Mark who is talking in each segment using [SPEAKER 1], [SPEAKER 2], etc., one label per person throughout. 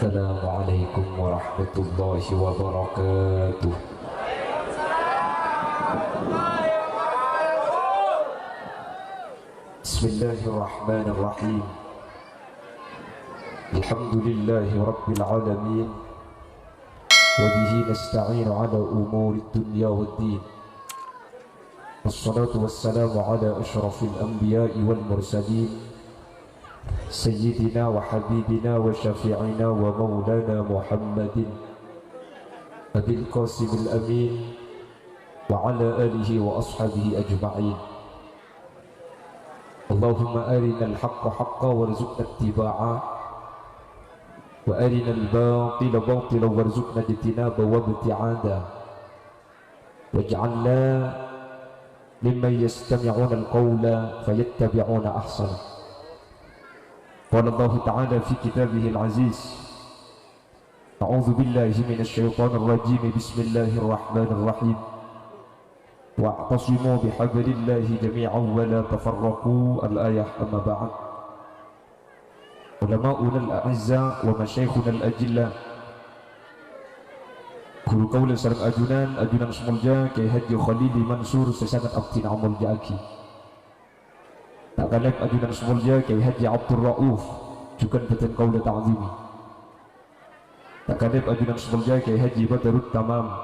[SPEAKER 1] Assalamualaikum warahmatullahi wabarakatuh. Bismillahirrahmanirrahim. Alhamdulillahi rabbil alamin. Wa bihi nasta'inu ala umuri dunya waddin. Wassalatu wassalamu ala asyrafil anbiya'i wal mursalin Sayyidina wa habibina wa syafi'ina wa maulana Muhammadin Abil Qasimil Amin wa ala alihi wa ashabihi ajma'in. Allahumma arina al-haqqa haqqa warzuqna ittiba'a wa arina al-batila batila warzuqna ijtinaba wa ibti'ada waj'alna mimman yastami'una al-qawla fayattabi'una ahsana. Qala Allah Ta'ala fi kitabihil aziz, A'udzu billahi minasy syaithanir rajim. Bismillahirrahmanirrahim. Wa'tasimu bihablillahi jami'an wa la tafarraqu. Al-ayah. Amma ba'd. Ulama'una al-a'izza wa masyayikhuna al-ajilla, guru kaula sareng ajunan semulja Kyai Haji Khalili Mansur sesangat abdin amal jaki. Tak kalep ajunan semulja Kyai Haji Abdul Rauf juga beten kaula ta'zimi. Tak kalep ajunan semulja Kyai Haji Badarut Tamam,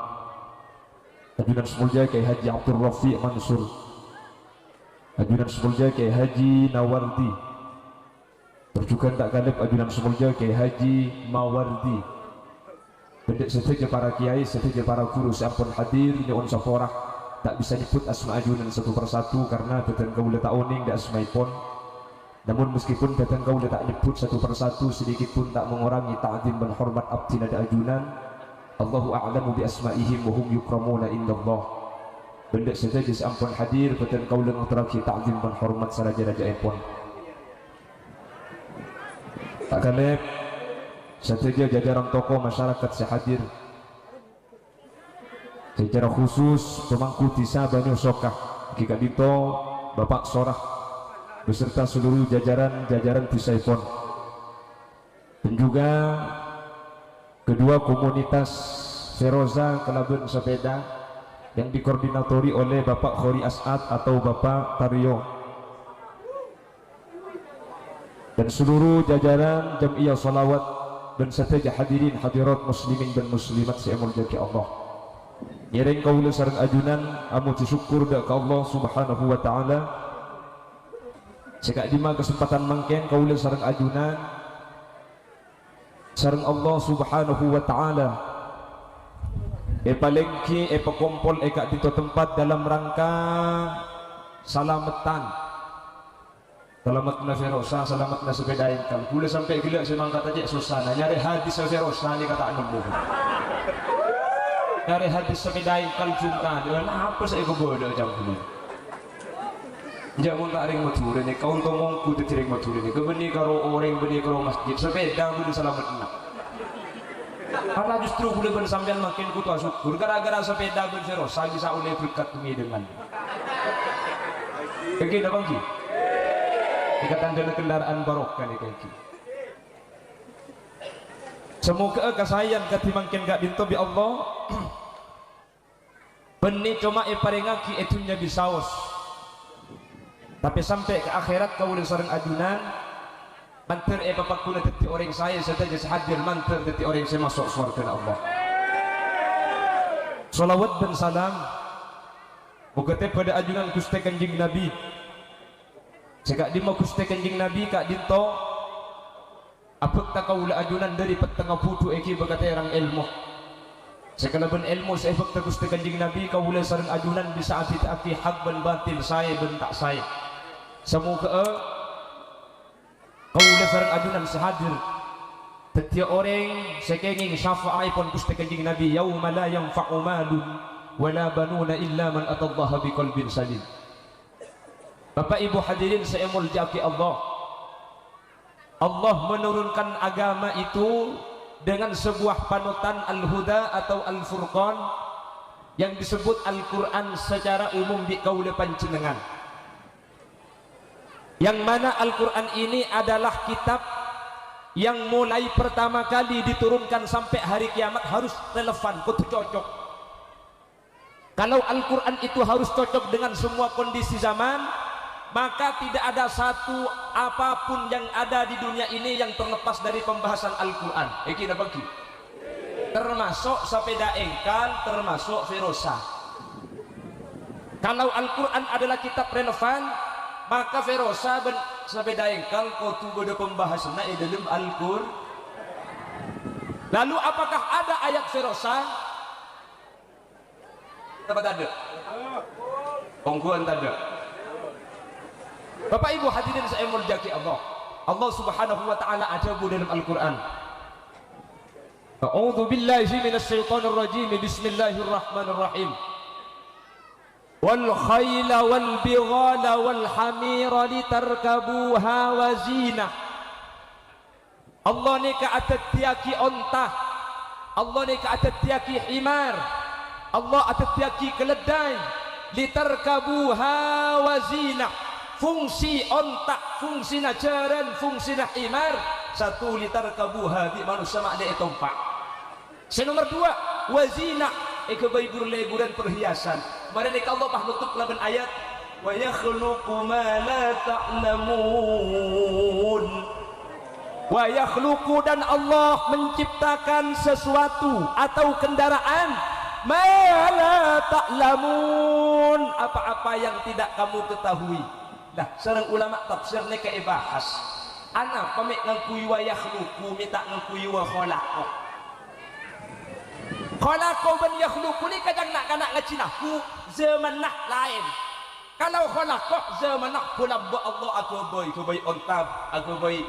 [SPEAKER 1] ajunan semulja Kyai Haji Abdul Rafiq Mansur, ajunan semulja Kyai Haji Nawardi, juga tak kalep ajunan semulja Kyai Haji Mawardi. Pendek setuju para kiai, setuju para guru sampun hadir nyon saporah. Tak bisa nyebut asma ajunan satu persatu karena beten kaula tak oning dak asmaipun. Namun meskipun beten kaula tak nyebut satu persatu, sedikit pun tak mengurangi ta'zim dan hormat abdi nada ajunan. Allahu a'lamu bi asma'ihim wa hum yukramuna indallah. Pendek setuju sampun hadir beten kaula ngaturaken ta'zim dan hormat saraja-rajaipun. Tak kalep setuju jajaran tokoh masyarakat sehadir, secara khusus pemangku desa Banyu Sokah Kika Dito Bapak Sorah beserta seluruh jajaran desaipun, dan juga kedua komunitas Feroza Kelabun Sepeda yang dikoordinatori oleh Bapak Khori As'ad atau Bapak Taryo, dan seluruh jajaran Jam'iyah Salawat dan seteja hadirin hadirat muslimin dan muslimat se'amul jaki Allah. Nyereng kaula sareng ajunan amu syukur dak ka Allah Subhanahu wa taala. Sekak dima kesempatan mangken kaula sareng ajunan sareng Allah Subhanahu wa taala palengki pakompol kak dito tempat dalam rangka salamatan. Selamat na Ferosa, selamat na sepedain kang. Kula sampai gila semangkat aja susah. Nyari hadis Ferosa ni kata anu. Dari hadis sepedai kalcungkan dengan apa saya kebodoh jam ini jangan tak ring matur ini kau untuk mongku terjering matur ini kebeni karo orang beni karo masjid sepeda beni selamat enak karena justru boleh bersambian makin kutu syukur gara-gara sepeda beni Ferosa bisa oleh berkat demi dengan kaki dah bangki ikatan dengan kendaraan barokah ni kaki. Semoga kasayan katimangkin gak dinto bi Allah benih cuma paringaki etunya bisaos, tapi sampai ke akhirat kau sareng ajunan manter papakuna teti orang saya saja hadir manter teti orang saya masuk surga Allah. Salawat dan salam mugate pada ajunan Gusti Kanjeng Nabi. Sekak di mau Gusti Kanjeng Nabi kak dinto apek tak kaula ajunan dari petengah putu eki berkata orang ilmu. Sekalaban ilmu saya fakta Gusti Kanjeng Nabi kaula sareng ajunan bisa aki hak dan batil saya dan tak saya. Semoga kaula sareng ajunan sehadir setiap orang sekenging syafaat pun Gusti Kanjeng Nabi yauma la yanfa'u malun wala banuna illa man atallaha biqalbin salim. Bapak Ibu hadirin saya muljaki Allah. Allah menurunkan agama itu dengan sebuah panutan Al-Huda atau Al-Furqan yang disebut Al-Quran secara umum di kaula panjenengan, yang mana Al-Quran ini adalah kitab
[SPEAKER 2] yang mulai pertama kali diturunkan sampai hari kiamat harus relevan, kudu cocok. Kalau Al-Quran itu harus cocok dengan semua kondisi zaman, maka tidak ada satu apapun yang ada di dunia ini yang terlepas dari pembahasan Al-Quran. Kita bagi termasuk sepeda engkal, termasuk Ferosa. Kalau Al-Quran adalah kitab relevan, maka Ferosa sepeda engkal kau tu pada pembahasan dalam Al-Quran. Lalu apakah ada ayat Ferosa? Apa tak ada? Pengkuan tak ada. Bapak Ibu hadirin saya muliakan Allah. Allah Subhanahu wa taala ada dalam Al-Quran. A'udzu billahi minasy syaithanir rajim. Bismillahirrahmanirrahim. Wal khayla wal bighala wal hamira litarkabuha wa zinah. Allah ni ka atatiaki onta. Allah ni ka atatiaki himar. Allah atatiaki keledai. Litarkabuha wa zinah. Fungsi onta, fungsi najaran, fungsi himar. Satu, litarkabuha bi manusia mak dia tompak. Nomor dua, wazina ikabai burle-buran perhiasan. Mereka Allah nutup laban ayat wa yakhluqu ma la ta'lamun. Wa yakhluqu, dan Allah menciptakan sesuatu atau kendaraan ma la ta'lamun, apa-apa yang tidak kamu ketahui. Nah, seorang ulama tafsir ni kayak bahas ana pamit ngakui wa yakhluqu minta ngakui wa khalaqu. Khalaqu ban yakhluqu ni kadang nak kanak ngacinaku zaman nak lain. Kalau khalaqu zaman nak pula Allah aku boy ontab, aku boy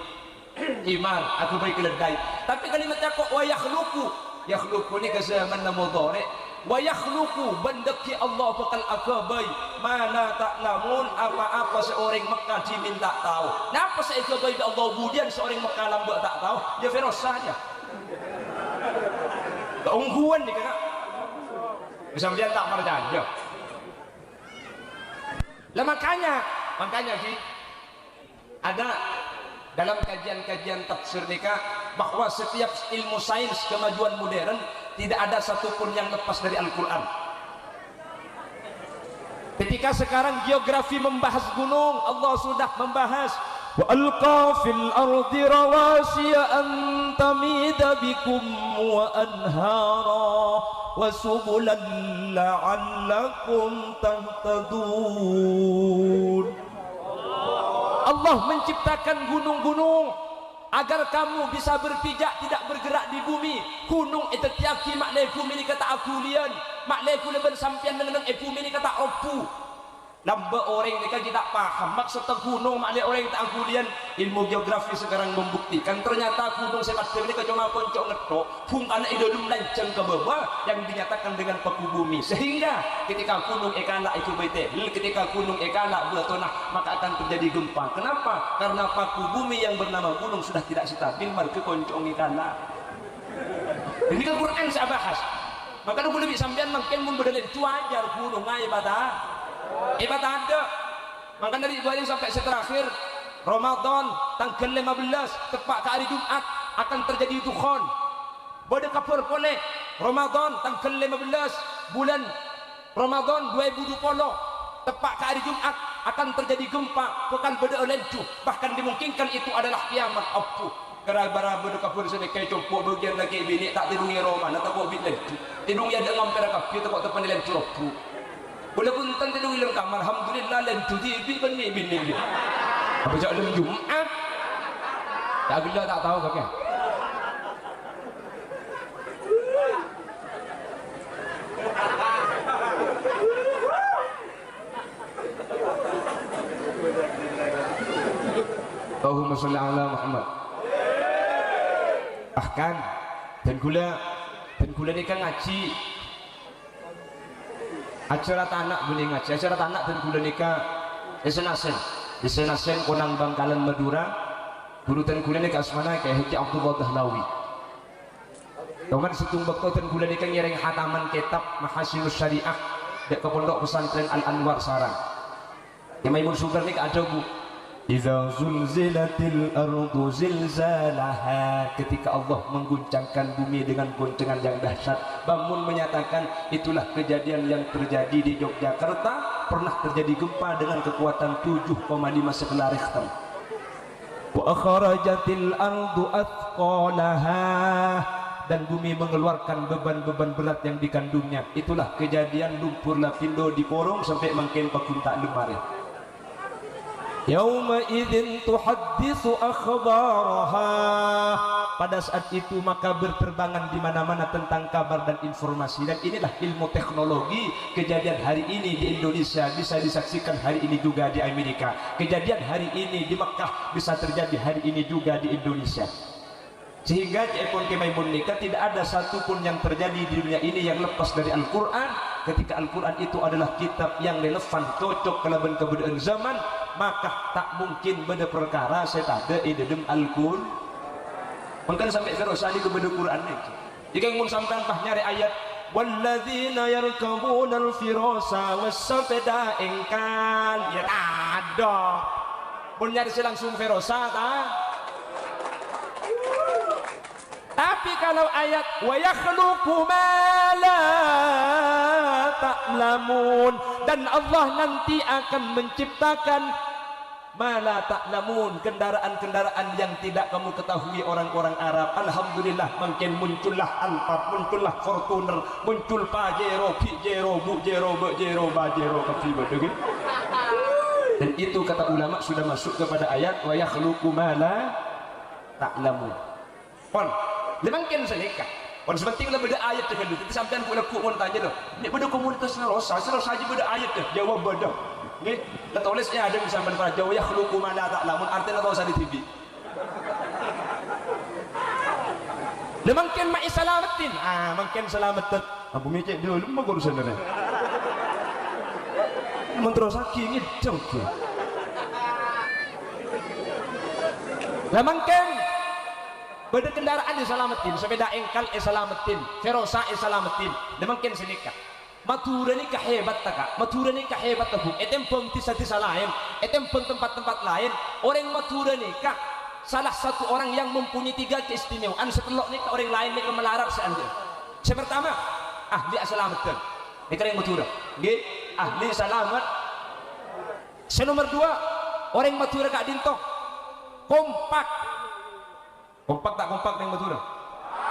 [SPEAKER 2] iman, aku boy keledai. Tapi kalimat aku wa yakhluqu ni ke zaman na mudhari. Wa yakhluqu bendaki Allah bakal akabai mana tak namun apa-apa seorang Mekah diminta tahu. Napa saya akabai Allah budian seorang Mekah lambak tak tahu? Ya Feroz saja. Keungguan ni kakak. Kemudian tak percaya. Lah makanya sih ada dalam kajian-kajian tafsir nikah bahwa setiap ilmu sains kemajuan modern tidak ada satupun yang lepas dari Al-Quran. Ketika sekarang geografi membahas gunung, Allah sudah membahas wa alqa fil ardi rawasiya an tamida bikum wa anhara wa subulan la'allakum tahtadun. Allah menciptakan gunung-gunung agar kamu bisa berpijak tidak bergerak di bumi. Gunung itu tiaki maknai bumi ni kata akulian, maknai kuliban sampian dengan bumi ni kata opu. Lamba orang ni kan tidak paham maksud gunung maknai orang tak akulian. Ilmu geografi sekarang membuktikan ternyata gunung semacam ni cuma poncok ngetok pung anak idolum lancang ke bawah yang dinyatakan dengan paku bumi. Sehingga ketika gunung ekala itu bete, ketika gunung ekala bertonah maka akan terjadi gempa. Kenapa? Karena paku bumi yang bernama gunung sudah tidak stabil marke poncok ekala. Ini kan Quran saya bahas. Maka lu boleh sampean makin mun berdalil cuajar gunung ngai bata. Ibadah ada. Maka dari itu sampai terakhir Ramadan tanggal 15 tepat ke hari Jumat akan terjadi dukhan. Pada kapur pole Ramadan tanggal 15 bulan Ramadan 2020 tepat ke hari Jumat akan terjadi gempa bukan pada lencu, bahkan dimungkinkan itu adalah kiamat. Apa gara-gara pada kapur sini kayak compok bagian lagi bini tak tidungi Roman atau buat bit lencu tidung ya dengan pera kapi tempat tepan lencu ropu. Walaupun tentang tidung ilang kamar alhamdulillah lencu di bini bini. Apa cak dalam Jumat? Tak gila tak tahu kakek. Allahumma sholli ala Muhammad. Bahkan dan gula ni kan ngaji. Acara tanak boleh ngaji, acara tanak dan gula nikah Senasen konang Bangkalan Madura. Guru tan gula nikah asmana kayak Haji Abdullah Dahlawi. Kawan setung bakto tan gula nikah nyereng hataman kitab Mahasinus Syariah dek ke pondok pesantren Al Anwar Sarang. Yang Maimun Sugar nikah ada bu. Iza zulzilatil ardu zilzalaha, ketika Allah mengguncangkan bumi dengan goncangan yang dahsyat. Bamun menyatakan itulah kejadian yang terjadi di Yogyakarta, pernah terjadi gempa dengan kekuatan 7,5 skala Richter. Wa akhrajatil ardu athqalaha, dan bumi mengeluarkan beban-beban berat yang dikandungnya. Itulah kejadian lumpur lapindo diporong sampai makin pakunta lemari. Yauma idzin tuhaddisu akhbaraha, pada saat itu maka berterbangan di mana-mana tentang kabar dan informasi. Dan inilah ilmu teknologi. Kejadian hari ini di Indonesia bisa disaksikan hari ini juga di Amerika. Kejadian hari ini di Mekah bisa terjadi hari ini juga di Indonesia. Sehingga Epon Kemaimun nikah tidak ada satupun yang terjadi di dunia ini yang lepas dari Al-Quran. Ketika Al-Quran itu adalah kitab yang relevan, cocok kelaban keberadaan zaman, maka tak mungkin beda perkara saya tak ada idem Al-Quran. Mungkin sampai terusani kepada Quran itu. Jika yang mun sampai pah nyari ayat walladzina yarkabuna al-firasa was-sabda ingkan, ya ada. Mun nyari langsung firosa tak? Tapi kalau ayat wa yakhluqu ma la ta'lamun, dan Allah nanti akan menciptakan ma la ta'lamun, kendaraan-kendaraan yang tidak kamu ketahui orang-orang Arab. Alhamdulillah, makin muncullah Alphard, muncullah Fortuner, muncul Pajero, Pijero, Bujero, Bejero, Bajero, Kafiba. Dan itu kata ulama sudah masuk kepada ayat wa yakhluqu ma la ta'lamun. Pon lemangkan seleka. Pon sepenting lah beda ayat tu kan. Tapi sampean pula ku mun tanya doh. Ni beda komunitas Rosa, saja beda ayat dah. Jawab beda. Nggih, la tulisnya ada sampean para Jawa yakhluqu ma la ta'lamun, artinya tahu di TV. Lemangkan ma'i salamatin. Mungkin selamat. Abu micek dulu mah urusan dah. Mentero saki ngideng ke. Lemangkan beda kendaraan diselamatin, sepeda engkal diselamatin, ferosa diselamatin. Demikian senikah. Matura ni kahebat tak? Matura ni kahebat tak? Etempeng tisa-tisa lain, etempeng tempat-tempat lain. Orang Matura ni kah salah satu orang yang mempunyai 3 keistimewaan. Setelah ni orang lain ni melarang seandainya. Yang pertama, ahli selamatkan. Ni orang Matura. Nggih, ahli selamat. Yang nomor 2, orang Matura kak dintok kompak. Kompak tak kompak yang Madura?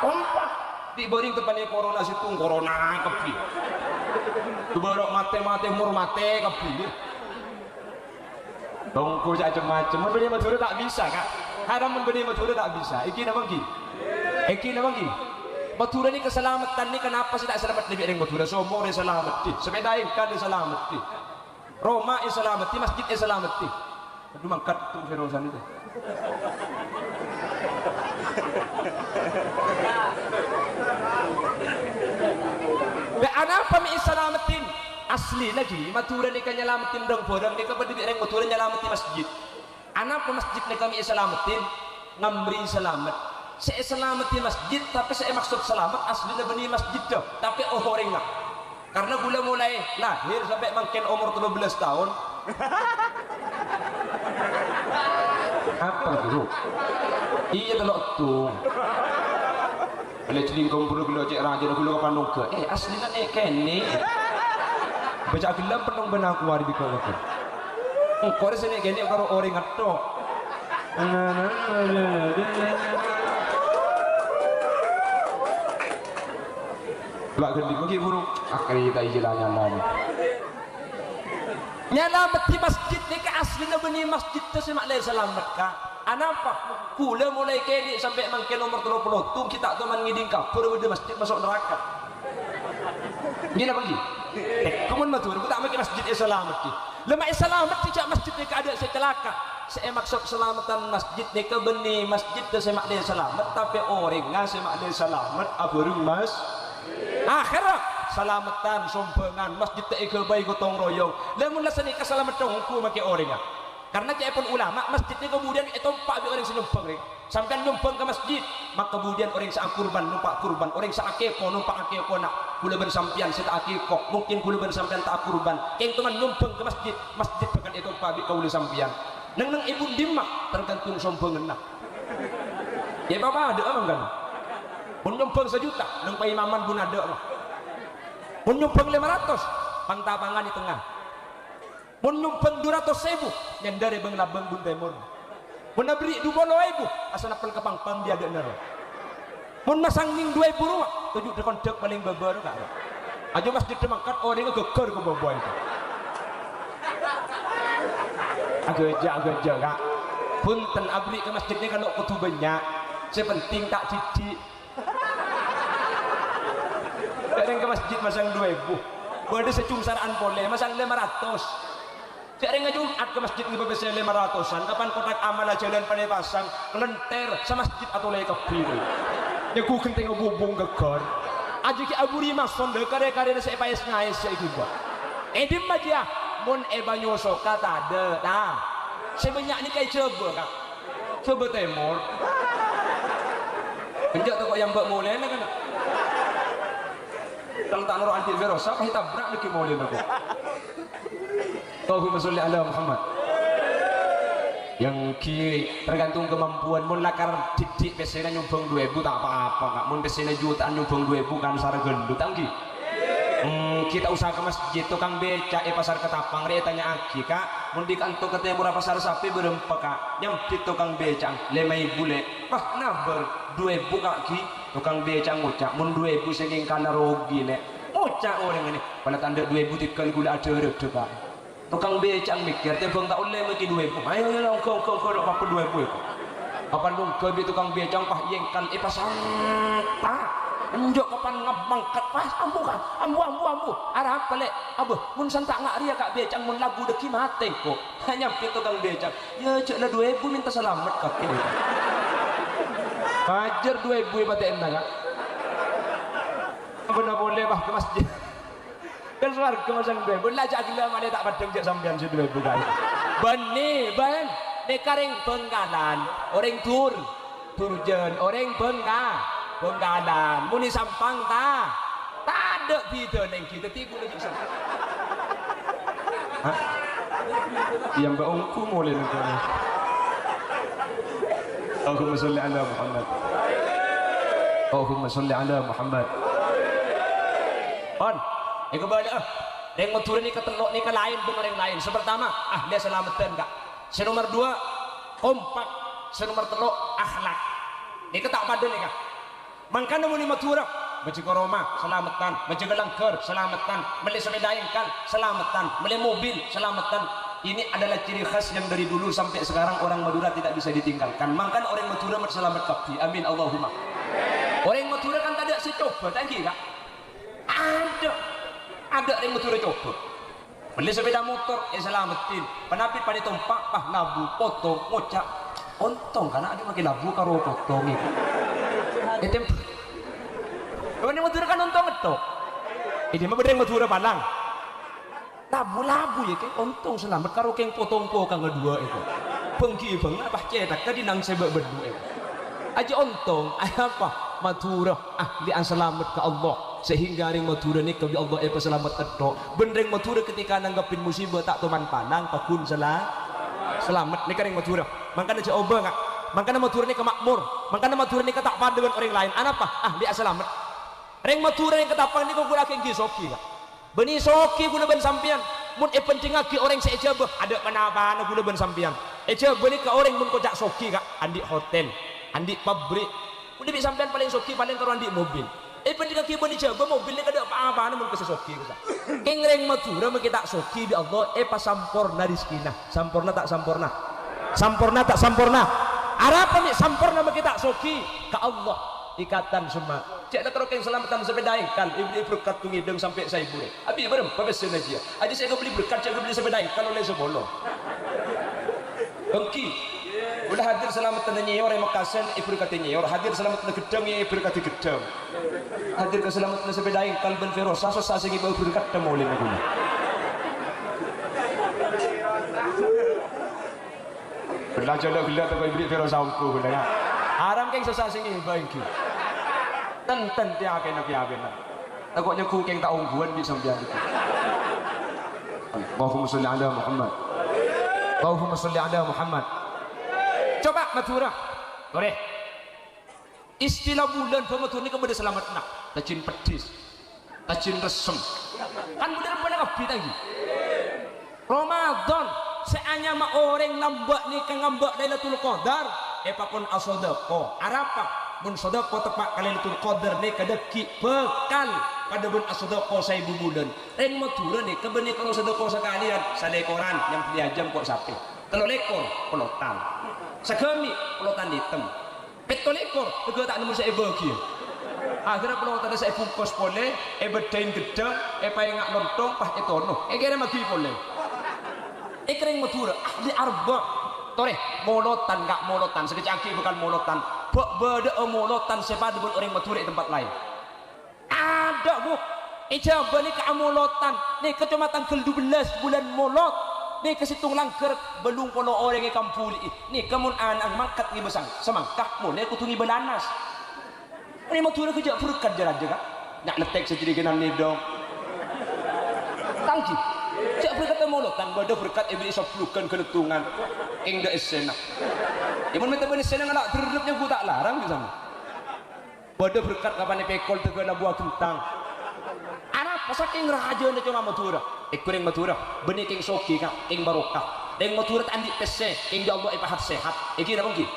[SPEAKER 2] Kompak. Di boring tempatnya corona situ, corona kepi. Tu barok mate-mate mur mate kepi. Dongko macam-macam. Membeli Madura tak bisa kak. Haram membeli Madura tak bisa. Iki nama gi. Iki nama gi. Madura ni keselamatan ni kenapa sih tak selamat lebih dari Madura? Somo ni selamat di. Sepeda ikan ni selamat di. Roma ni selamat di. Masjid ni selamat di. Aduh mangkat tu Ferosan itu. Apa mi selamatin asli lagi Madura ni kan nyelamatin dong borang ni kan berdiri orang Madura nyelamatin masjid. Anak masjid ni kami selamatin ngamri selamat. Saya selamatin masjid tapi saya maksud selamat aslinya benih masjid tu. Tapi orang lah. Karena gula mulai lahir sampai makin umur 13 tahun. Apa tu? Iya telok tu. Bila celingkong perlu bila cek raja gula ke pandung ke. Asli kan kene. Baca gelam penong benar keluar di kau aku. Kau ada sini kene karo orang ngato. Belak gendi bagi burung. Akhirnya kita ijilannya lama. Nyalamat di masjid ni ke aslinya benih masjid tu semaknai selamat kak. Anapa? Kula mulai kini sampai makin nomor 30 tu kita tu mengiding kapur di masjid masuk neraka. Gila bagi. Kemun matur, aku tak makin masjid selamat ki. Lemah selamat tidak masjid ni keadaan saya celaka. Saya maksud selamatan masjid ni ke benih masjid tu semaknai selamat tapi orang ngah semaknai selamat aburung mas. Akhirat selamatan sompengan masjid tak ikut baik gotong royong. Lamun lasani keselamatan hukum makai orang ngah. Karena dia pun ulama masjid ni kemudian itu pak orang senumpang sampai numpang ke masjid maka kemudian orang sa kurban numpak kurban orang sa akeko numpak akeko nak kula bersampian sa akeko mungkin kula bersampian tak kurban keng teman numpang ke masjid masjid bukan itu pak kau sampian neng ibu dimak tergantung sombongan nak ya bapak ada apa kan pun nyumbang 1 juta neng paimaman pun ada apa pun nyumbang 500 pantapangan di tengah pun nyumbang 200.000 nyendari bang labang bun temur pun beri 20.000 asal napel kepang-pang dia ada nero pun masang ning 2.000 ruang tujuh dekondek paling babar kak aja masjid demangkat orang geger ke bawah itu agak kak punten abri ke masjidnya kalau kutu banyak sepenting tak didik kadang ke masjid masang 2.000 boleh secungsaraan boleh masang 500 kadang ngejumat ke masjid ngebebesnya 500an kapan kotak amal jalan pada pasang kelenter sama masjid atau lagi kebiru nyaku kenting ngobubung gegar aja ki aburi mason de kare-kare saya payas ngais ya itu buat edim aja mun banyo soka tak ada nah sebanyak ni kayak coba kak coba temur penjak tu kok yang buat mulai lah kan tang tak nurut anti virus apa kita berak lagi mulai aku Allahumma sholli ala Muhammad yang kiri tergantung kemampuan mun lakar didik pesena nyumbang 2.000 tak apa-apa kak mun pesena jutaan nyumbang 2.000 kan sara gendut anggi kita usaha ke masjid tukang beca pasar Ketapang dia tanya aki kak mun di kantor katanya murah pasar sapi berempat kak nyempit tukang beca 5.000 le wah naber 2.000 kaki tukang beca ngucap mun 2.000 segeng kana rogi le ngucap orang ini pada tanda 2.000 tikan gula ada reda kak tukang beca mikir tebang tak oleh mesti 2.000 ayo kau apa 2.000 itu apa dong ke tukang beca pah yengkan pasar tak enjok kapan ngabangkat pas ambu arah apa lek abu mun santak ngak ria kak becang mun lagu deki mate kok hanya pitu kang becang ya cek lah 2.000 minta selamat kaki fajar 2.000 bate endah kak benar boleh bah ke masjid dan ke masang 2.000 lajak gila mana tak padang jak sampean si 2.000 kali bani ban dekareng penggalan orang turjen orang Penggalan, muni sampang tak ada video neng kita tipu lagi sana. Yang berongku mulai negara. Allahumma sholli ala Muhammad. Allahumma sholli ala Muhammad. On, ini kepada yang mau turun ni ketelok ni ke lain pun orang lain. Sepertama, dia selamatan kak. Senomor 2 kompak, senomor 3 akhlak. Ini ketak pada ni kak. Mangkana muni matura baca koroma selamatan baca gelangker selamatan beli sepeda kan selamatan beli mobil selamatan ini adalah ciri khas yang dari dulu sampai sekarang orang Madura tidak bisa ditinggalkan mangkana orang Madura berselamat kapi amin Allahumma orang Madura kan tak ada si coba tadi kak ada orang Madura coba beli sepeda motor selamatin penapit pada tompak pah nabu potong ngocak ontong karena ada pakai labu karo potong itu itu ini Madura kan ontong ngetok ini mah bedeng Madura palang labu-labu ya kayak ontong selamat karo keng potong-po kang kedua itu pengki bang apa cetak tadi nang sebab berdua itu aja ontong apa Madura ahli an selamat ke Allah sehingga ring Madura ni kalau Allah selamat ketok bendeng Madura ketika nanggapin musibah tak teman panang pakun selamat ni ring Madura makanya coba enggak makanya Madura ni kemakmur makanya Madura ni ketakpan dengan orang lain apa ahli an selamat ring Madura yang ketapang ni kau gula kengki soki kak beni soki gula ben sampian mun penting lagi orang seejabah ada kenapa gula ben sampian ejabah ni ke orang mun kocak soki kak andi hotel andi pabrik udah bisa sampean paling soki paling karo andi mobil penting lagi beni jabah mobil ni kada apa-apa mun ke soki kak keng ring Madura mun kita soki bi Allah pas sampurna rizkina sampurna tak sampurna tak sampurna apa nih sampurna mun kita soki ke Allah ikatan semua cek nak kerokeng selamatan sepeda kan ibu berkat tu ngideng sampai saya boleh abi berem pebesen aja aja saya beli berkat saya beli sepeda kan oleh sebolo engki udah hadir selamatan nyeyor yang makasen ibu berkatnya nyeyor hadir selamatan gedang ibu berkat gedang hadir ke selamatan sepeda kan ben ferosa sosa sing ibu berkat temu oleh maguna belajar dah gila tak ibu ferosa aku benar haram keng sosa sing ibu engki ten tiaken takutnya ku keng tak ungguan di sampean itu Allahumma sholli ala Muhammad Allahumma sholli ala Muhammad. Coba Madura boleh istilah bulan pematur ni kepada selamat nak tacin pedis tacin resem kan bulan pada kapi lagi Ramadan seanya ma orang nambak ni kan ngambak Lailatul Qadar pakon asodako arapa bun sodako tepat Lailatul Qadar ni kadeki pekan pada bun asodako saya bulan reng Madura ni kebeni kalau sodako sekalian sadekoran yang diajam kok sapi telur ekor pelotan sakami pelotan hitam petol ekor juga tak nemu saya bagi akhirnya pelotan saya bungkus boleh bedain gede payengak lontong pah etono kira mati boleh kering Madura ahli arba tore molotan gak molotan sekecaki bukan molotan beda molotan sepada buat orang Madura di tempat lain ada bu ijabah ni keamolotan ni kecamatan ke-12 bulan molot ni kesitung langker belum polo orang yang kampuli ni kamun anak mangkat ni besang semangkah mo ni kutungi belanas ni Madura kerja furkat jalan juga nak letek sejadi genan ni dong tangki cak berkata molotan bada berkat iblis soplukan kenetungan engga esena imun minta bani esena ngalak terlepnya ku tak larang di sana bada berkat kapan pekol tegala buah kentang anak pasaking raja ni cuma Madura kureng Madura benih king soki kak king barokah deng Madura tandi pese king ya Allah ipahat sehat kira mungkin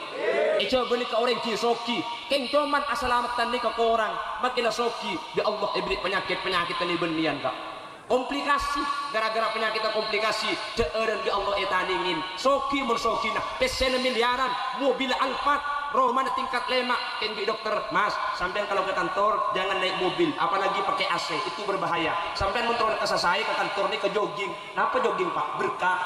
[SPEAKER 2] coba benih ke orang ki soki king cuman asalamatan ni ke orang makilah soki ya Allah iblis penyakit ni benian kak komplikasi gara-gara penyakit komplikasi dan di Allah etaningin soki mun soki nah pesen miliaran mobil Alphard Roman tingkat lemak di dokter mas sampai kalau ke kantor jangan naik mobil apalagi pakai AC itu berbahaya sampai menurut asa saya ke kantor ini ke jogging kenapa jogging pak berkah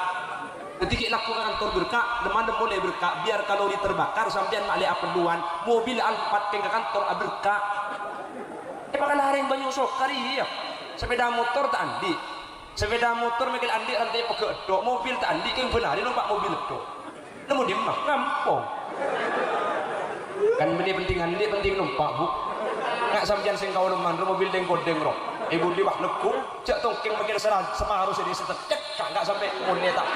[SPEAKER 2] ketika laku ke kantor berkah demanda boleh berkah biar kalori terbakar sampai malik apeluan mobil Alphard ke kantor berkah bakal hari yang banyak sokari ya sepeda motor tak andi sepeda motor mikir andi rantai pegek dok mobil tak andi yang benar numpak mobil dok namun dia mah ngampong kan beli penting andi penting numpak bu nggak sampean sing kau neman mobil deng kodeng roh ibu di wak leku cak tongking mikir sama harus jadi setek nggak sampai mulai tak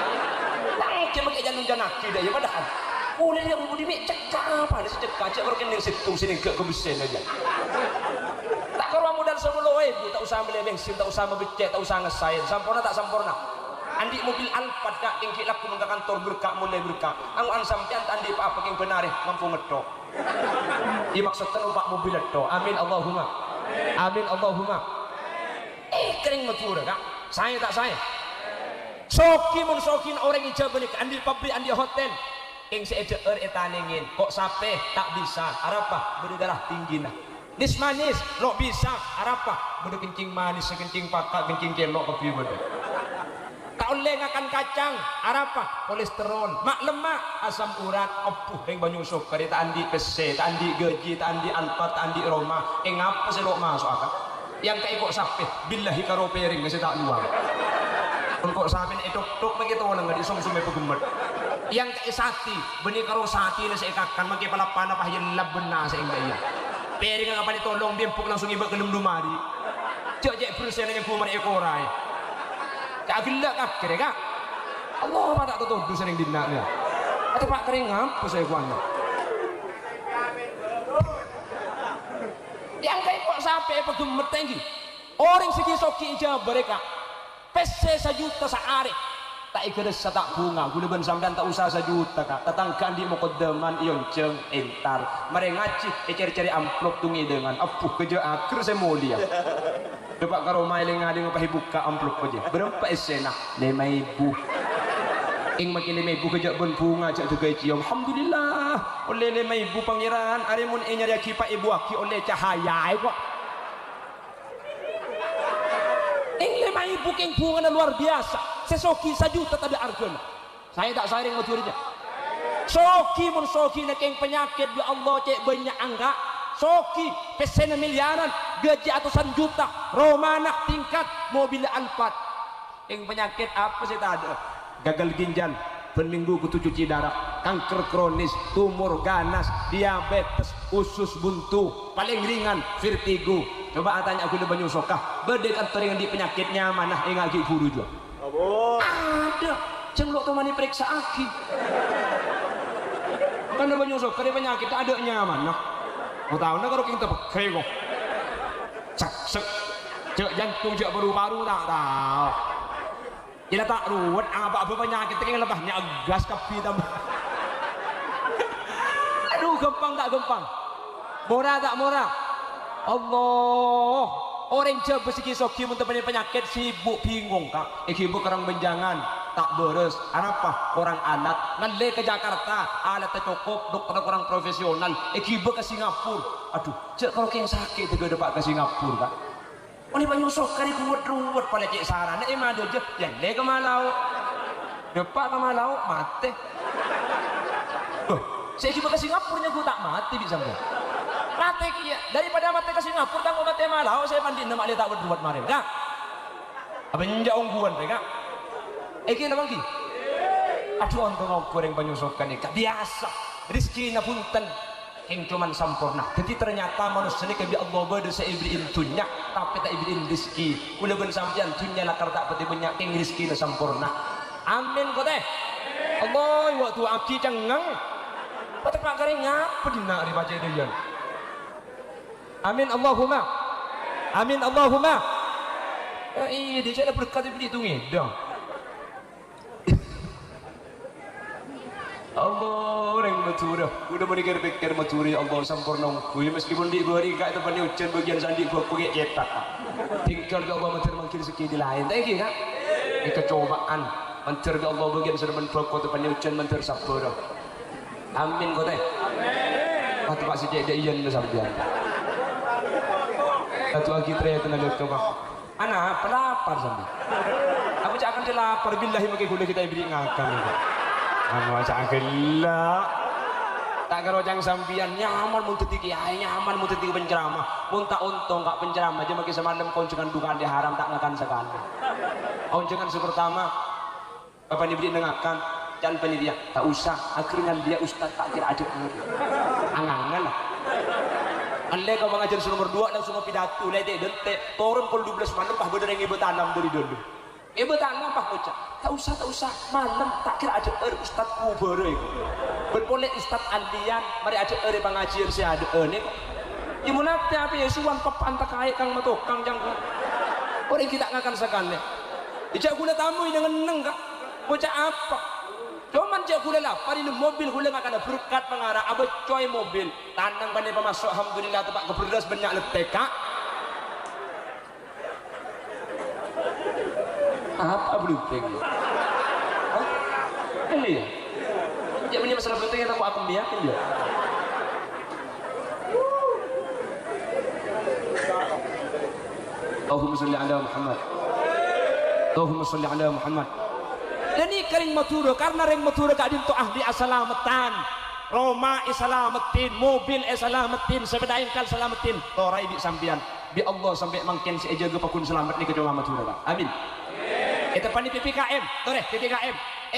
[SPEAKER 2] cak pakai jalan janaki dah ya padahal mulai dia ibu di mik cekak apa dia cekak cak baru kena situ sini ke besen aja tak korang modal 10.000 tak usah beli bensin tak usah becek tak usah ngesain sampurna tak sampurna andi mobil Alphard kak yang kilap kunung ke kantor berkak mulai berkak anguan sampean andi apa yang benar mampu ngedok dimaksudkan umpak mobil itu amin Allahumma kering Madura kak saya tak saya soki mun sokin orang ijabah nih andi pabrik andi hotel yang seeder etaningin kok sampai tak bisa arapa berdarah tinggi nah nis manis lo bisa arapa bodo kencing manis kencing pakak kencing kelok kopi bodo tak oleh ngakan kacang arapa kolesterol mak lemak asam urat opuh yang banyak sukar tak andi pese tak andi gaji tak andi Alphard tak andi Roma ngapa sih lo masuk akak yang kayak kok sampai billahi karo piring masih tak luar kok sampai itu tok begitu orang nggak disum-sumai pegemet yang kayak sati benih karo sati nasi ekakan makai palapana pahayan labena sehingga iya piring apa ditolong bimpuk langsung iba ke lemari cak persen yang kumar ekorai cak gelak kak kira kak Allah apa tak tutup sering dinaknya atau pak kering apa saya kuanya yang kayak kok sampai pegemet tinggi orang segi soki ijab mereka pese 1 juta sehari tak ikut setak bunga gula sampean tak usah 1 juta kak tetangga di mukoddaman iyon ceng entar mereka ngaci cari-cari amplop tungi dengan apuh kerja akhir saya mulia coba karo mailing ngadi ngapahi buka amplop aja berapa esena 5.000 ing makin 5.000 kerja bunga cak tugai cium alhamdulillah oleh 5.000 pangeran arimun nyari kipa ibu aki oleh cahaya kok ing 5.000 king bunga luar biasa sesoki 1 juta tapi argana saya tak saring maturnya soki mun soki na keng penyakit ya Allah cek banyak angka soki pesen miliaran gaji atusan juta romanak tingkat mobil Alphard yang penyakit apa sih tak ada gagal ginjal berminggu kutu cuci darah kanker kronis tumor ganas diabetes usus buntu paling ringan vertigo coba tanya aku udah banyak sokah beda kan teringan di penyakitnya mana yang lagi guru juga ada cenglok tuh mani periksa aki. Kan banyak sok kali penyakit ada nyaman nah. Kau tahu nak kalau kita pakai kok. Cek cek jantung cek paru-paru tak tahu. Kita tak ruwet apa penyakit yang lebahnya gas kapi tambah. Aduh gampang tak gampang. Murah tak murah. Allah. Orang coba segi soki untuk penyakit sibuk bingung kak. Ibu kerang benjangan tak beres. Apa? Orang alat ngale ke Jakarta alatnya cukup dokter kurang profesional. Ibu ke Singapura. Aduh, cek kalau yang sakit juga dapat ke Singapura kak. Oh ini banyak sok kali ruwet pada cek saran. Ini mana aja? Yang le ke Malau. Dapat ke Malau mati. Saya ibu ke Singapura nya gue tak mati bisa nggak? Mati kia daripada mati ke Singapura tanggung mati Malau saya mandi nama dia tak berbuat mari kak apa njau ungguan kak iki nama ki aduh ontong goreng penyusukan ini kak biasa rizki na punten yang cuman sempurna jadi ternyata manusia ini kebi Allah berde seibrin dunya tapi tak ibrin rizki udah ben sampian dunya lakar tak peti banyak yang rizki na sempurna amin kau teh Allah waktu aki cengeng patek pak garing ngapa dina dibaca dia amin Allahumma amin Allahumma iya dia cakap berkat iblis itu ngedang Allah orang matura udah menikir pikir maturi Allah sempurna kuy meskipun di hari kak itu pandai ujian bagian sandi gua kuy cetak tinggal ke Allah mencer mangkir sekidi lain thank you kak ini kecobaan mencer ke Allah bagian sudah menpokok itu pandai ujian mencer sabar amin kau teh waktu pak si cek iyan sampai satu lagi teriak tenaga coba anak pelapar sampai aku cak akan dilapar billahi makai gula kita beri ngakam aku cak akan tak karo cang sampian nyaman mau tetik kiai nyaman mau tetik penceramah pun tak untung gak penceramah aja makai semalam koncengan dukaan dia haram tak ngakan sekali koncengan pertama apa nih beri ngakan jangan penitia tak usah akhirnya dia ustaz tak kira ada angangan lah Anda kau mengajar nomor 2 langsung mau pidato lede dente turun pukul 12 malam pah bener yang ibu tanam dari dulu ibu tanam pah ucap tak usah malam tak kira ada ustaz kubere berpolek ustaz andian mari ada pengajian si ada ini ibu nanti apa ya suan papan tak kaya kang matokang jangkau orang kita ngakan sekali ijak guna tamu dengan neng kak bocah apa cuman cek gula lapar ini mobil gula nggak ada berkat pengarah abah coy mobil tandang pandai pemasok alhamdulillah tempat keberdas banyak letek kak apa belum pengen ini ya dia punya masalah penting yang aku biakin dia Allahumma salli ala Muhammad Allahumma salli ala Muhammad dan ini kering matura karena ring matura gak dinto ahli asalamatan Roma isalamatin mobil isalamatin sepeda ingkal selamatin torai di sampian bi Allah sampai mangken si jaga pakun selamat ni kecoba matura kak amin itu pani PPKM tore PPKM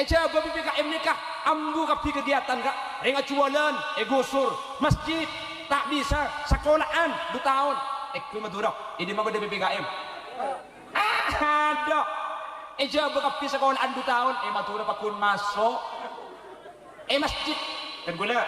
[SPEAKER 2] jaga PPKM nikah ambu kapi kegiatan kak ring acualan gusur masjid tak bisa sekolahan 2 tahun kuy matura ini mah beda PPKM ada jawab kapi sekolahan 2 tahun matura pakun masuk masjid dan gula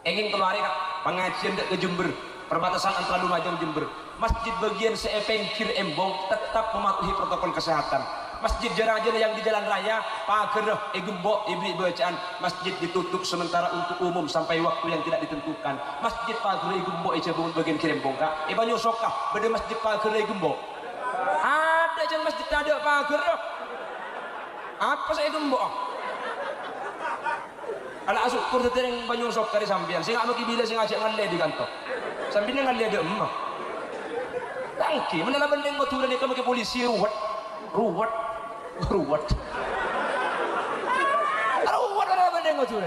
[SPEAKER 2] ingin keluar kak pengajian ke Jember perbatasan antara Lumajang Jember masjid bagian seepengkir embong tetap mematuhi protokol kesehatan masjid jarang-jarang yang di jalan raya pagar gembok ibli bacaan masjid ditutup sementara untuk umum sampai waktu yang tidak ditentukan masjid pagar gembok bangun bagian kiri embong kak banyak sokah beda masjid pagar gembok ada jangan masjid ada pagar apa saya gembok ala asukur tereng banyak sok dari sampian saya nggak mau bila saya ngajak ngalle di kantor sambil ngalle ada emak tangki mana lah bendeng motor ni kamu ke polisi ruwet ada bendeng motor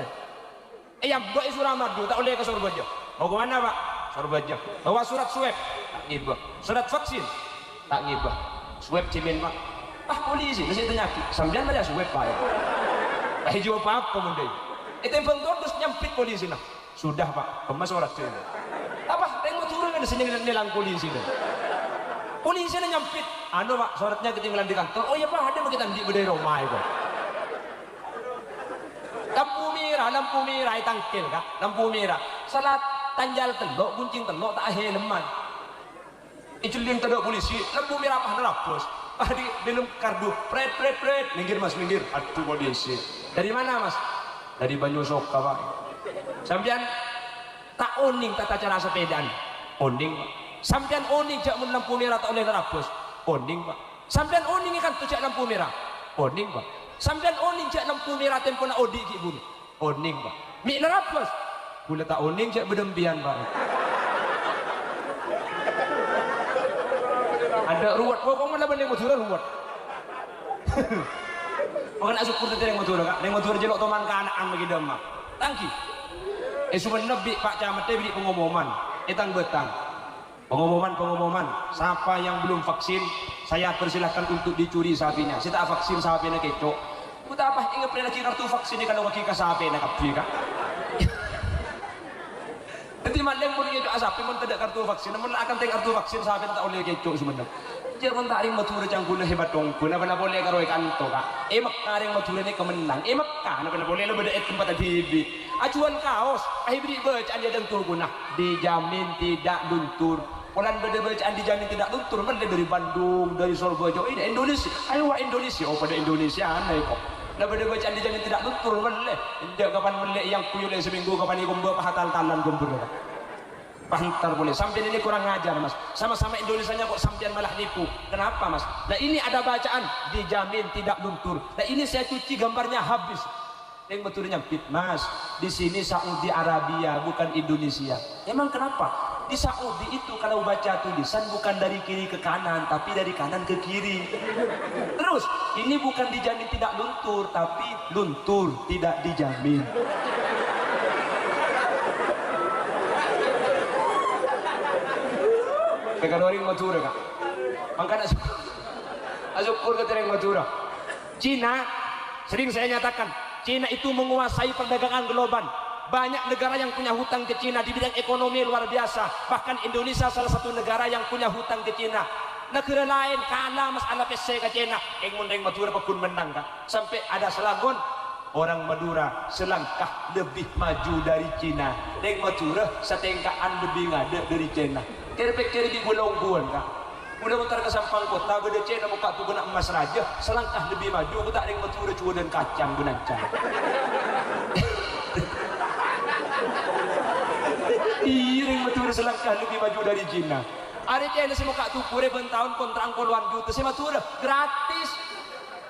[SPEAKER 2] yang bawa Suramadu tak boleh ke Surabaya mau ke mana pak Surabaya bawa surat swab tak ngibah surat vaksin tak ngibah swab cimin pak polisi masih penyakit sambian ada swab pak ya jawab apa benda itu yang terus nyampit polisi nah sudah pak kemas surat swab apa tengok turun ada sini nilang polisi polisi nyampit pak suratnya ketinggalan di kantor oh iya pak ada kita di bedai rumah itu lampu merah tangkil kak, lampu merah. Salat tanjal telok, guncing telok tak helman. Ijuling telok polisi, lampu merah apa nerapus. Di belum kardu, pret, minggir mas minggir. Aduh polisi. Dari mana mas? Dari Banyusoka pak. Sampian tak oning tata cara sepedaan. Oning pak. Sampian oning jak mun lampu merah tak oleh nerapus. Oning pak. Sampian oning kan tu jak lampu merah. Oning pak. Sampian oning jak lampu merah tempo nak odi ki bun. Oning pak. Mik nerapus. Pula tak oning jak bedempian pak. Ada ruwet, kok mana benda motor ruwet. Makan nak syukur tu yang motor kak, yang motor jelok teman ke anak bagi demak. Tangki. Sebenarnya Pak Camat beri pengumuman, etang betang. Pengumuman. Siapa yang belum vaksin, saya persilahkan untuk dicuri sapinya. Saya tak vaksin sapinya kecok. Kita apa? Ingat pernah lagi kartu vaksin ni kalau wakil ke sapinya kapi kak. Nanti malam pun itu asap, pun tidak kartu vaksin. Namun akan tengok kartu vaksin sampai tak boleh kecok sebenarnya. Jangan tak ring matur cangkuna hebat dongku. Napa nak boleh karoi kanto kak? Mekah ring matur ni kemenang. Mekah napa nak boleh lebih dari tempat TV. Acuan kaos, hibrid bacaan dia dentur guna. Dijamin tidak luntur. Polan beda bacaan dijamin tidak luntur. Mana dari Bandung, dari Surabaya, ini Indonesia. Ayo Indonesia, oh pada Indonesia aneh kok. Dah beda bacaan dijamin tidak luntur melek. Tidak kapan melek yang kuyuleh seminggu kapan ni gomba pahatal-talan gombur. Pantar boleh. Sampai ini kurang ajar mas. Sama-sama Indonesianya kok sampean malah nipu. Kenapa mas? Nah ini ada bacaan dijamin tidak luntur. Nah ini saya cuci gambarnya habis. Yang betul nyempit mas. Di sini Saudi Arabia bukan Indonesia. Emang kenapa? Di Saudi itu kalau baca tulisan bukan dari kiri ke kanan, tapi dari kanan ke kiri. Terus ini bukan dijamin tidak luntur, tapi luntur tidak dijamin. Tekan orang matura kak. Makanya syukur ke tereng matura. Cina sering saya nyatakan, Cina itu menguasai perdagangan global. Banyak negara yang punya hutang ke Cina di bidang ekonomi luar biasa. Bahkan Indonesia salah satu negara yang punya hutang ke Cina. Negara lain kalah masalah PC ke Cina. Yang Madura pun menang kan. Sampai ada selagon orang Madura selangkah lebih maju dari Cina. Yang Madura setengkaan lebih ngada dari Cina. Kira-kira di Bulongguan kan. Udah mutar ke sampang kota beda Cina muka tu kena emas raja. Selangkah lebih maju. Kita yang Madura cua dan kacang benancang. Iring matur selangkah lebih maju dari Cina. Ada Cina si muka tuku reben tahun kontrak puluhan juta si matur gratis.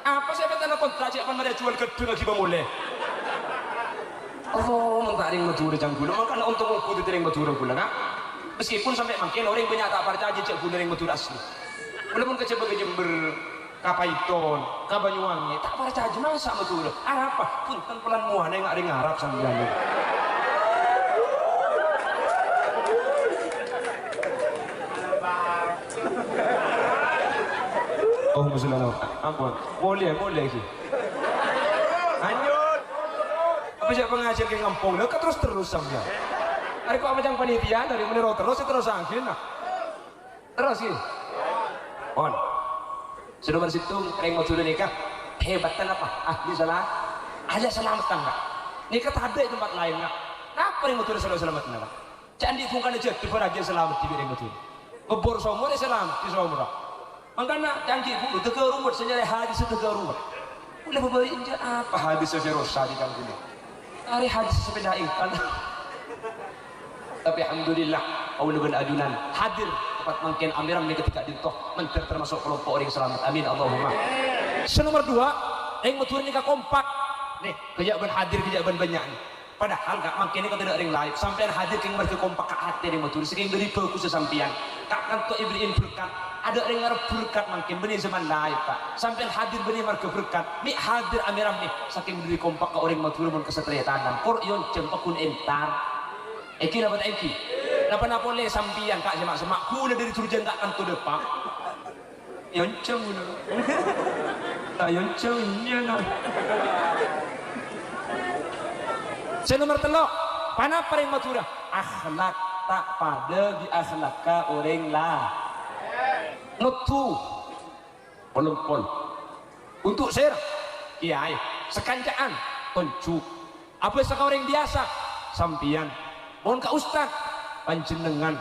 [SPEAKER 2] Apa saya kata kontrak cik pan mereka jual gedung lagi bamole. Oh, mentaring matur cangkul. Makanya untuk aku tu ring matur gula kan. Meskipun sampai makin orang banyak tak percaya cik gula ring matur asli. Walaupun kecewa ke Jember, Kapaiton, Kabanyuwangi, tak percaya masa matur. Apa? Punten pelan muana yang ring Arab sambil. Oh muslim ampun boleh sih lanjut apa sih pengajar ke ngampung lo terus sampai hari kok macam panitia dari menero terus angin nah terus sih on sudah bersitu kering mau sudah nikah hebatan apa ahli salah ada selamat enggak nikah tak ada di tempat lain enggak kenapa yang mau selamat enggak jangan diungkan aja di aja selamat di biring betul ngebor somor selamat di somor. Makanya janji bu, tegak rumah senyari hadis tegak rumah. Boleh berbalik je apa hadis sefirosa di kampung ini? Hari hadis sepeda ingkan. Tapi alhamdulillah Allah ben ajunan hadir tepat mungkin amiram ni ketika dintoh menteri termasuk kelompok orang selamat. Amin Allahumma. Nomor 2, yang betul ni kompak. Nih, kejak ben hadir kejak ben banyak ni. Padahal enggak makin ni kau tidak ring live sampai hadir keng mereka kompak ke hati yang betul. Sekian beri fokus sesampian. Takkan tu ibrahim berkat. Ada orang ngarep berkat makin benih zaman live pak. Sampai hadir benih marga berkat. Ni hadir amiram ni. Saking beri kompak ke orang matur mun kesatria tanam. Koryon cempakun entar. Eki dapat eki. Napa boleh sampian kak semak kula dari turjan tak kantu depan. Yonceng guna. Tak yonceng iya nak. Nomor 3, pana paring matura akhlak tak pada di akhlaka orang lah. Mutu pol untuk ser kiai sekancaan tunjuk Apa sekarang orang biasa? Sampian. Mohon ka ustad panjenengan.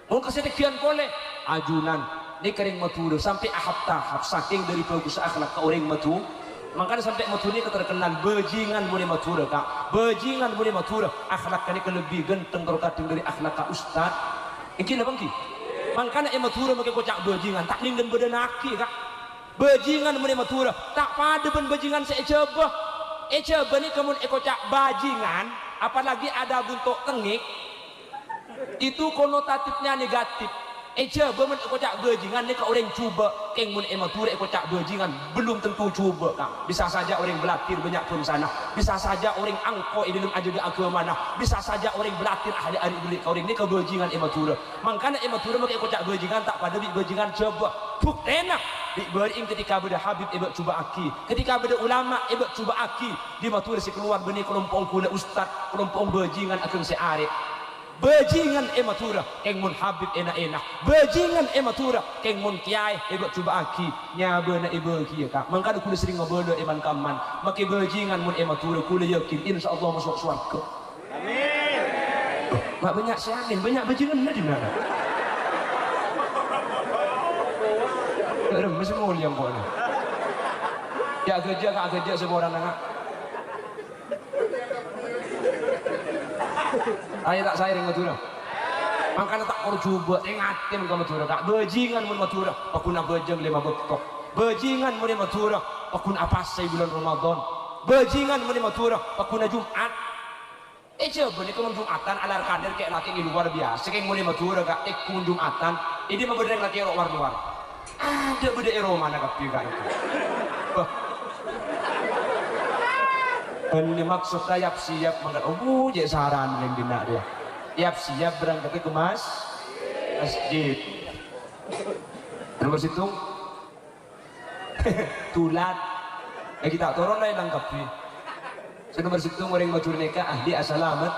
[SPEAKER 2] Mohon ka sedekian boleh ajunan. Ini kering matur sampai tahap saking dari bagus akhlak ka orang matur. Makanya sampai matur ini terkenal bajingan boleh matur kak. Bajingan boleh matur. Akhlak ini lebih genteng terkadang dari akhlak ka ustad. Ini apa ki? Makanya matur makai kocak bajingan. Tak ning dan badan aki kak. Bajingan boleh matur. Tak pada ben bajingan seejabah. Ejabah ni kamu ekocak bajingan. Apalagi ada bentuk tengik. Itu konotatifnya negatif. Ejabah men ekocak bajingan ni ka orang cuba. Keng mun ematur ekocak bajingan belum tentu cuba kak. Bisa saja orang belatir banyak pun sana. Bisa saja orang angko dalam ajaga agama mana. Bisa saja orang belatir ahli ari beli ka orang ni ka bajingan ematur. Makanya ematur make ekocak bajingan tak pada bajingan coba. Buk enak. Di bering ketika beda Habib iba cuba aki, ketika beda ulama iba cuba aki, di matur si keluar benih kelompok kula ustad, kelompok bajingan akan si arif. Bajingan ematura keng mun Habib enak-enak. Bajingan ematura keng mun kiai iba cuba aki, nyabana iba kieu kak. Mangkana kula sering ngobrol iman kaman, make bajingan mun ematura kula yakin insyaallah masuk surga. Amin. Mak banyak siamin, banyak bajingan di mana? Rem masih mulia kok ni. Ya kerja semua orang nak. Ayah tak saya dengan matura. Makanya tak perlu cuba ingatin ke matura. Tak bajingan mun matura. Aku nak bajing 5 betok. Bajingan mun matura. Aku nak apa say bulan Ramadan. Bajingan mun matura. Aku nak Jumat. Coba ni kalau Jumatan alar kader kayak laki luar biasa. Kayak mun matura kak. Kun Jumatan. Ini mah berdeng laki luar. Ada beda Roma nak kapir itu. Ini maksud saya siap mengatakan, oh jadi saran yang dina dia. Siap berangkat ke masjid. Terus itu tulat. Kita turun lain langkapi. Nomor 1 orang matur nikah ahli asalamat.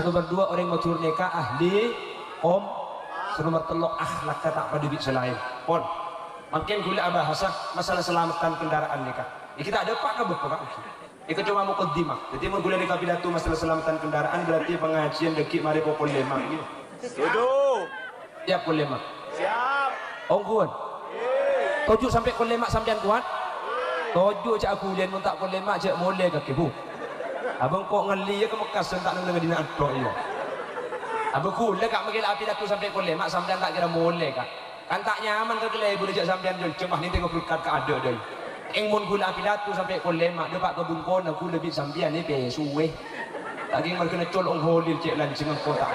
[SPEAKER 2] Nomor 2 orang matur nikah ahli om. Nomor 3 akhlak kata pada diri selain. Pon, makin gula bahasa masalah selamatan kendaraan nikah. Kita ada pak kabeh pak. Ini cuma mukaddimah. Jadi mun gula nikah pidato masalah selamatan kendaraan berarti pengajian dekik mari pukul 5 gitu. Duduk. Siap pukul 5. Siap. Kuat. 7 sampai pukul 5 sampean kuat? 7 cak aku lian mun tak pukul 5 cak moleh kaki bu. Abang kok ngeli ya ke Mekah tak nang dina adok ya. Abang kula kak magil api datu sampai pukul 5 sampean tak kira moleh kak. Kan tak nyaman ke kelai boleh jak sampean jol cemah ni tengok berkat ke ada deui. Eng mun gula api datu sampai pukul 5 dia pak kebun kon aku lebih sampean ni pe suwe. Lagi mar kena col ong holil cek lan cengang kota.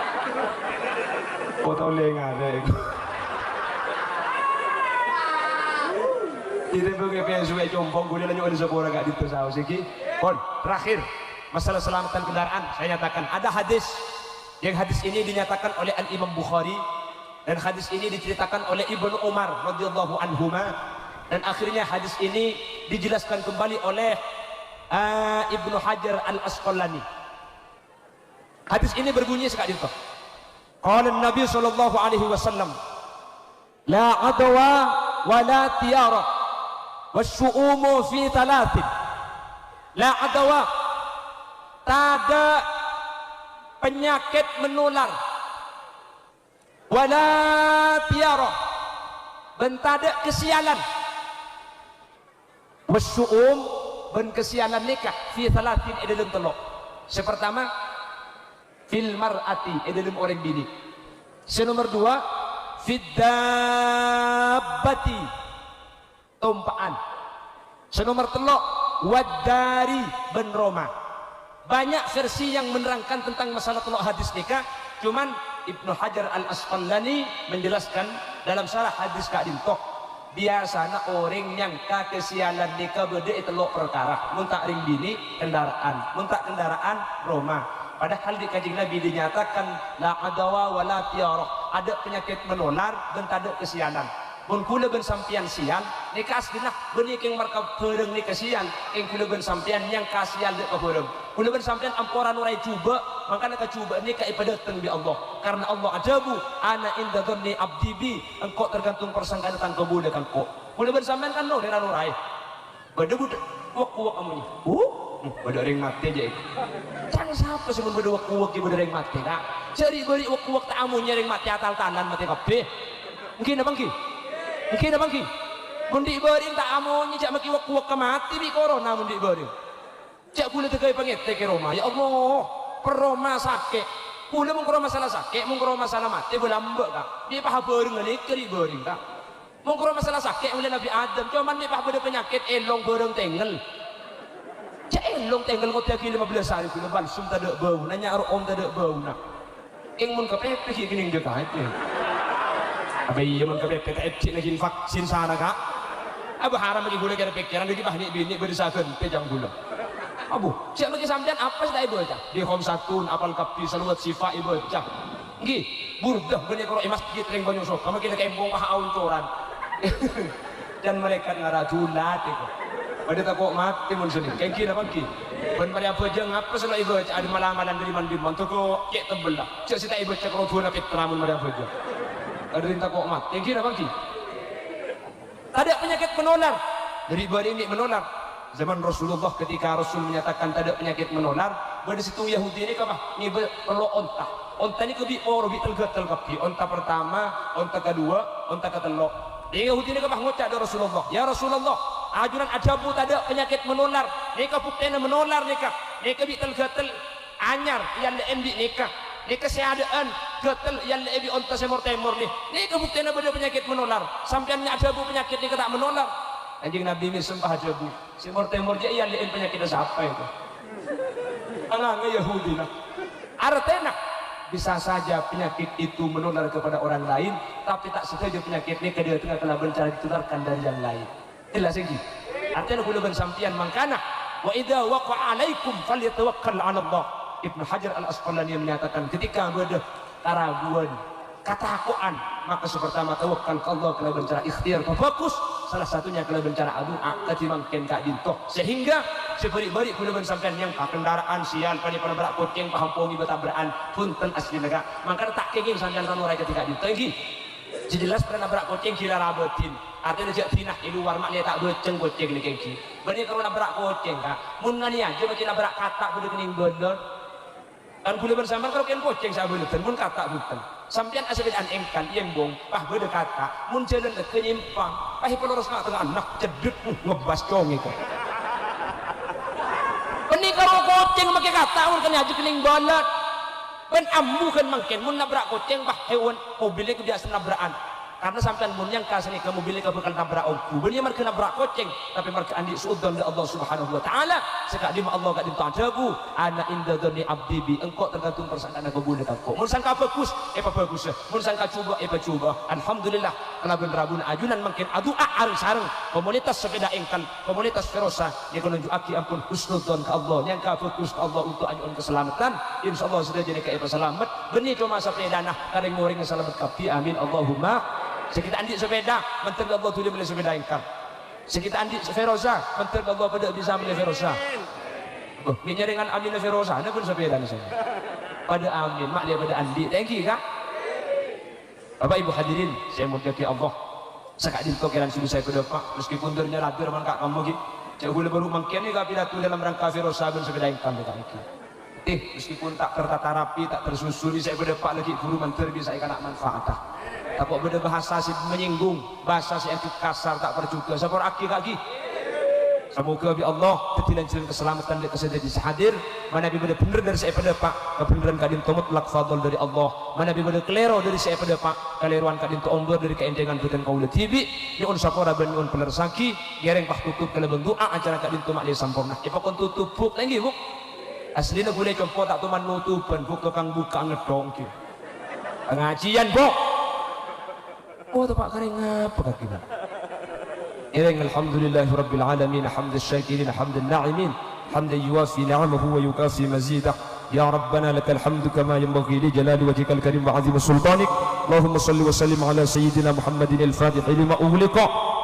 [SPEAKER 2] Kota leng ada iku. Tidak boleh pe suwe jompong gula lanjut ada sepora gak ditu saus iki. Kon terakhir masalah selamatan kendaraan saya nyatakan ada hadis yang hadis ini dinyatakan oleh Al Imam Bukhari dan hadis ini diceritakan oleh Ibnu Umar radhiyallahu anhuma dan akhirnya hadis ini dijelaskan kembali oleh Ibnu Hajar Al Asqalani. Hadis ini berbunyi sekali itu. Qala Nabi sallallahu alaihi wasallam, la adwa wa la tiyara wasyu'umu fi thalathin. La adwa, tada penyakit menular, wala tiara, bentada kesialan, wasyu'um ben kesialan nikah fi thalathin dalam telok. Sepertama fil mar'ati dalam orang bini. Senomor 2 fid dabbati tumpaan. Senomor 3 wadari ben Roma. Banyak versi yang menerangkan tentang masalah telok hadis nikah. Cuman Ibnu Hajar Al Asqalani menjelaskan dalam syarah hadis Kak Dintok, biasanya orang yang kesialan nikah beda telok perkara. Muntak ring bini kendaraan, muntak kendaraan Roma. Padahal di kajian Nabi dinyatakan la adawa wa la tiara, ada penyakit menular dan tak ada kesialan. Mun kula ben sampian sian nikah aslinah benih keng marka pereng ni kasihan keng kula ben sampian yang kasihan dek pereng kula ben sampian amporan urai cuba makana ka cuba ni ka ibadateng bi Allah karena Allah ajabu ana inda dhanni abdi bi engkau tergantung persangkaan datang kebudak engkau kula ben sampean kan no dera urai bedebut wak kamu ni Bada ring mati aja itu. Jangan siapa sih bada wak-wak bada ring mati kak. Cari beri wak-wak tak amunya ring mati atal tanan mati kabeh. Mungkin apa ki? Mungkin apa ki? Mundi beri tak amunya jak maki wak-wak mati bi corona mundi beri. Jak kula tegai pangete ke Roma. Ya Allah, peroma sakit. Kula mung masalah sakit, mung masalah mati belambek kak. Dia paham bering ni keri bering kak. Mung masalah sakit mulai Nabi Adam. Cuman dia paham beda penyakit elong bering tengel. Cak elong tengel kau tiap 15 hari kula balsum tak ada bau. Nanya om tak ada bau nak. Ing mun kepepek gini dia kah itu. Apa iya mun kepepek tak lagi vaksin sana kak. Abah haram bagi gula kira pikiran lagi bah ni bini berdasarkan pejang gula. Abu, siap lagi sampean apa sudah ibu aja? Di home satun, apal kapi, saluat sifa ibu aja. Gih, burdah benih kalau emas git ring banyak sok. Kamu kita kembong aun coran. Dan mereka ngarajulat itu. Pada tak kok mati mun sini. Kayak kira pagi. Ben pada apa aja ngapa sudah ibu aja ada malam-malam dari mandi mantu kok cek tebel lah. Cek sita ibu cek kalau tuan apit teramun pada apa aja. Ada rinta kok mati. Kayak kira pagi. Ada penyakit menular. Dari badan ini menular. Zaman Rasulullah ketika Rasul menyatakan tak ada penyakit menular, pada situ Yahudi ini kah ni perlu onta. Onta ni kebi robi telgatel kapi. Onta pertama, onta kedua, onta ketelo. Dia Yahudi ini kah ngucap dari Rasulullah. Ya Rasulullah, ajuran ajabu tak ada penyakit menular. Nika buktinya menular nika. Nika kebi telgatel anyar yang lendi nika. Nika seadaan gatel yang lebi onta semor temor ni. Nika buktinya pada penyakit menular. Sampainya ajabu penyakit nika tak menular. Anjing Nabi ini sembah jabu. Simor temor je iya liin penyakit siapa itu? Anaknya Yahudi lah. Artinya bisa saja penyakit itu menular kepada orang lain, tapi tak saja penyakit ini dia tengah telah bencana ditularkan dari yang lain. Jelas lagi. Artinya kuluban sampian mangkana wa idza waqa'a alaikum falyatawakkal 'ala Allah. Ibnu Hajar Al-Asqalani menyatakan ketika ada keraguan, ketakuan, maka sepertama tawakal ke Allah kalau bencana ikhtiar fokus salah satunya kalau bencana doa tadi mungkin kak dinto sehingga seberi-beri kuluban sampean yang kendaraan sial pada berak kucing pahampongi betabraan punten asli negara maka tak kenging sampean ranu raya ketika dinto lagi jelas pernah berak kucing kira rabetin artinya jak tinah di luar maknya tak beceng kucing ni kengki benih kalau nabrak kucing kak mun ngani aja macam nabrak katak kudu kening bener kan kuluban sampean kalau ken kucing saya boleh mun katak bukan sampean asabidaan engkan yembong pah beda kata mun jalan ke nyimpang pah peloros nak tengah anak cedut ngebas cong itu ini kalau kucing pakai kata mun kena aja kening balat ben ambu kan mungkin mun nabrak kucing pah hewan mobilnya ke biasa nabrakan karena sampean mun yang kasih ke mobilnya ke bakal nabrak ongku bener mereka nabrak kucing tapi mereka andi suudzon dari Allah Subhanahu wa taala sekali Allah gak ditajabu ana inda dzanni abdi bi engkau tergantung persangkaan aku boleh kau mun sangka bagus bagus mun sangka coba coba alhamdulillah kala ben rabun ajunan mungkin adua areng-sareng komunitas sepeda engkan komunitas Ferosa yang menunjukaki ampun husnudzon ke Allah yang ka fokus ke Allah untuk ajuan keselamatan insyaallah sudah jadi ke selamat benih cuma sepeda nah kareng ngoring selamat kapi amin Allahumma sekitar andi sepeda menteri Allah tu dia boleh sepeda engkang sekitar andi Ferosa menteri Allah pada bisa beli Ferosa ini dengan amin Ferosa ada pun sepeda ni saya pada amin mak dia pada andi thank you kak Bapak Ibu hadirin saya muliakan Allah sekak di tokeran sini saya pada pak meskipun dirinya rapi raman kak kamu gitu saya boleh baru mangkian ni kak pidato dalam rangka Ferosa dan sepeda engkang dekat ini meskipun tak tertata rapi tak tersusuri saya pada pak lagi guru menteri bisa ikan nak manfaat tak beda bahasa si menyinggung bahasa si yang kasar tak perjuga sapor aki kaki semoga bi Allah ketilan jalan keselamatan dan kesedaran hadir mana bi beda bener dari saya pada pak kebenaran kadin tomut lak fadl dari Allah mana bi beda kelero dari saya pada pak keleruan kadin to ombor dari keendengan bukan kaula tibi nyun sapora ben nyun pelersaki gereng pah tutup kala doa acara kadin to mak dia sampurna ipakon tutup buk lagi buk aslinya boleh compo tak tuman nutupan buk tukang buka ngedong ki pengajian buk oh tempat kering apa kaki nak إذن الحمد لله رب العالمين حمد الشاكرين حمد الناعمين حمد يوافي نعمه ويكافي مزيده يا ربنا لك الحمد كما ينبغي لجلال وجهك الكريم وعظيم سلطانك اللهم صل وسلم على سيدنا محمد الفاتح لما أغلق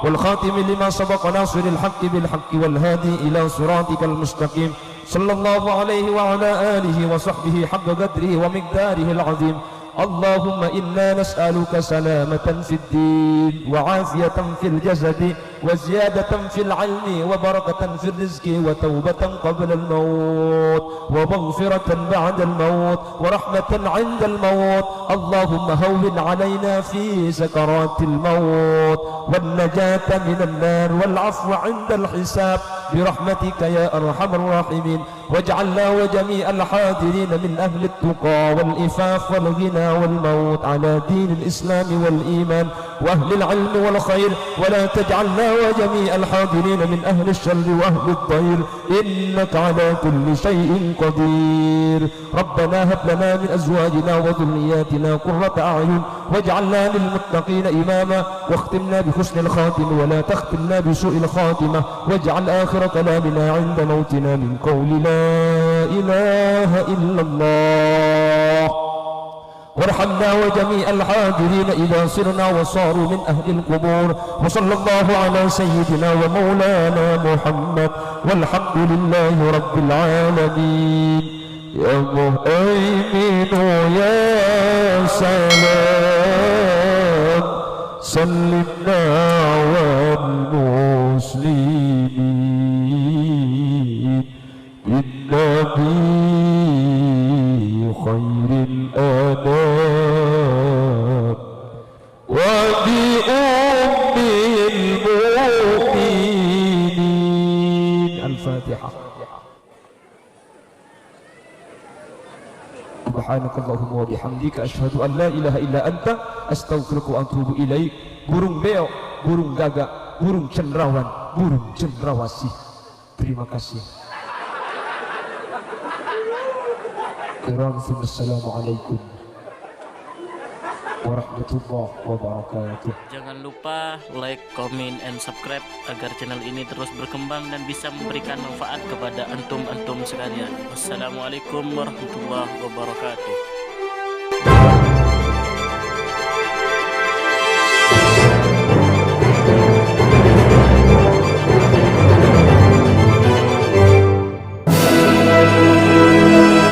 [SPEAKER 2] والخاتم لما سبق ناصر الحق بالحق والهادي إلى صراطك المستقيم صلى الله عليه وعلى آله وصحبه حق قدره ومقداره العظيم اللهم إنا نسألك سلامة في الدين وعافية في الجسد وزيادة في العلم وبركة في الرزق وتوبة قبل الموت ومغفرة بعد الموت ورحمة عند الموت. اللهم هون علينا في سكرات الموت والنجاة من النار والعفو عند الحساب برحمتك يا أرحم الراحمين. واجعلنا وجميع الحاضرين من أهل التقى والإفاف والغنى والموت على دين الإسلام والإيمان وأهل العلم والخير، ولا تجعلنا وجميع الحاضرين من أهل الشر وأهل الضير، إنك على كل شيء قدير. ربنا هب لنا من أزواجنا وذرياتنا قرة أعين واجعلنا للمتقين إماما، واختمنا بحسن الخاتم ولا تختمنا بسوء الخاتمة، واجعل آخر كلامنا عند موتنا من قول لا إله إلا الله. وارحمنا وجميع الحاضرين إذا صرنا وصاروا من أهل القبور. وصلى الله على سيدنا ومولانا محمد والحمد لله رب العالمين. يا مهيمن يا سلام سلمنا والمسلمين بالنبي خير الأنام وبأم المؤمنين. الفاتحة. سبحانك اللهم وبحمدك أشهد أن لا إله إلا أنت أستغفرك وأتوب إليك. Burung beo, burung gagak, burung cenderawon, burung cendrawasih. Terima kasih. Assalamualaikum warahmatullahi wabarakatuh.
[SPEAKER 3] Jangan lupa like, comment, and subscribe agar channel ini terus berkembang dan bisa memberikan manfaat kepada antum-antum sekalian. Wassalamualaikum warahmatullahi wabarakatuh.